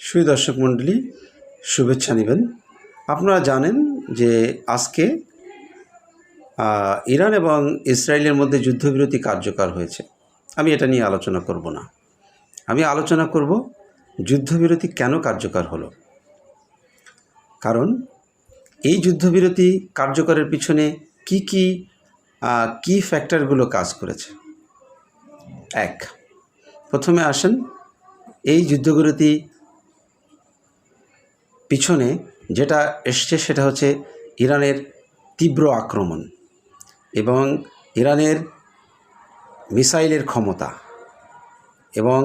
সুধী দর্শক মণ্ডলী, শুভেচ্ছা নেবেন। আপনারা জানেন যে আজকে ইরান এবং ইসরায়েলের মধ্যে যুদ্ধবিরতি কার্যকর হয়েছে। আমি এটা নিয়ে আলোচনা করব না। আমি আলোচনা করব যুদ্ধবিরতি কেন কার্যকর হলো। কারণ এই যুদ্ধবিরতি কার্যকরের পিছনে কি ফ্যাক্টরগুলো কাজ করেছে। প্রথমে আসেন, এই যুদ্ধবিরতি পিছনে যেটা এসছে সেটা হচ্ছে ইরানের তীব্র আক্রমণ এবং ইরানের মিসাইলের ক্ষমতা এবং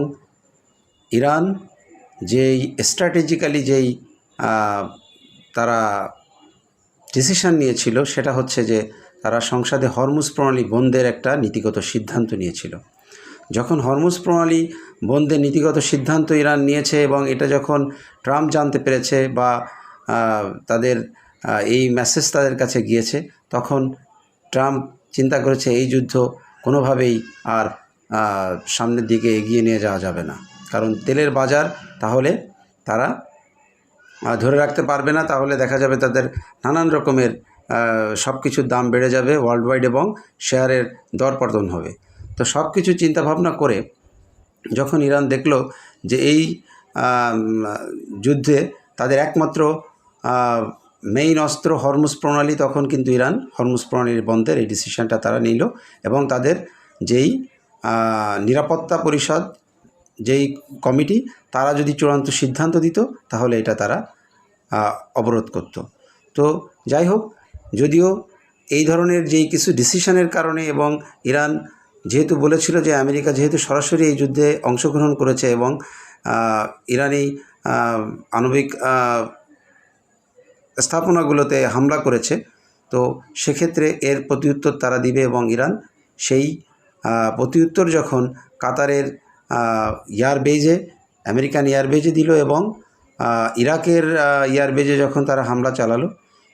ইরান যেই স্ট্র্যাটেজিক্যালি তারা ডিসিশন নিয়েছিল সেটা হচ্ছে যে তারা সংসদে হরমুজ প্রণালী বন্ধের একটা নীতিগত সিদ্ধান্ত নিয়েছিল। যখন হরমুজ প্রণালী বন্ধের নীতিগত সিদ্ধান্ত ইরান নিয়েছে এবং এটা যখন ট্রাম্প জানতে পেরেছে বা তাদের এই মেসেজ তাদের কাছে গিয়েছে, তখন ট্রাম্প চিন্তা করেছে এই যুদ্ধ কোনোভাবেই আর সামনের দিকে এগিয়ে নিয়ে যাওয়া যাবে না। কারণ তেলের বাজার তাহলে তারা ধরে রাখতে পারবে না, তাহলে দেখা যাবে তাদের নানান রকমের সব কিছুর দাম বেড়ে যাবে ওয়ার্ল্ড ওয়াইড এবং শেয়ারের দরপতন হবে। তো সব কিছু চিন্তাভাবনা করে যখন ইরান দেখল যে এই যুদ্ধে তাদের একমাত্র মেইন অস্ত্র হরমুজ প্রণালী, তখন কিন্তু ইরান হরমুজ প্রণালীর বন্ধের এই ডিসিশনটা তারা নিল এবং তাদের যেই নিরাপত্তা পরিষদ যেই কমিটি তারা যদি চূড়ান্ত সিদ্ধান্ত দিত তাহলে এটা তারা অবরোধ করত। তো যাই হোক, যদিও এই ধরনের যেই কিছু ডিসিশনের কারণে এবং ইরান যেহেতু বলেছিল যে আমেরিকা যেহেতু সরাসরি এই যুদ্ধে অংশগ্রহণ করেছে এবং ইরানি আণবিক স্থাপনাগুলোতে হামলা করেছে, তো সেক্ষেত্রে এর প্রত্যুত্তর তারা দিবে এবং ইরান সেই প্রত্যুত্তর যখন কাতারের এয়ারবেজে আমেরিকান এয়ারবেজে দিল এবং ইরাকের এয়ারবেজে যখন তারা হামলা চালালো,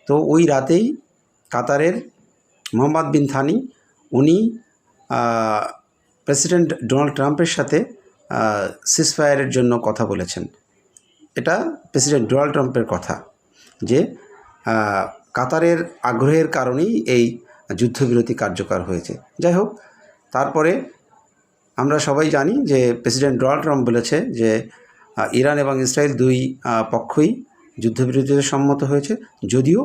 তো ওই রাতেই কাতারের মোহাম্মদ বিন থানি উনি প্রেসিডেন্ট ডোনাল্ড ট্রাম্পের সাথে সিজফায়ারের জন্য কথা বলেছেন। এটা প্রেসিডেন্ট ডোনাল্ড ট্রাম্পের কথা যে কাতারের আগ্রহের কারণেই এই যুদ্ধবিরতি কার্যকর হয়েছে। যাই হোক, তারপরে আমরা সবাই জানি যে প্রেসিডেন্ট ডোনাল্ড ট্রাম্প বলেছে যে ইরান এবং ইসরায়েল দুই পক্ষই যুদ্ধবিরতিতে সম্মত হয়েছে, যদিও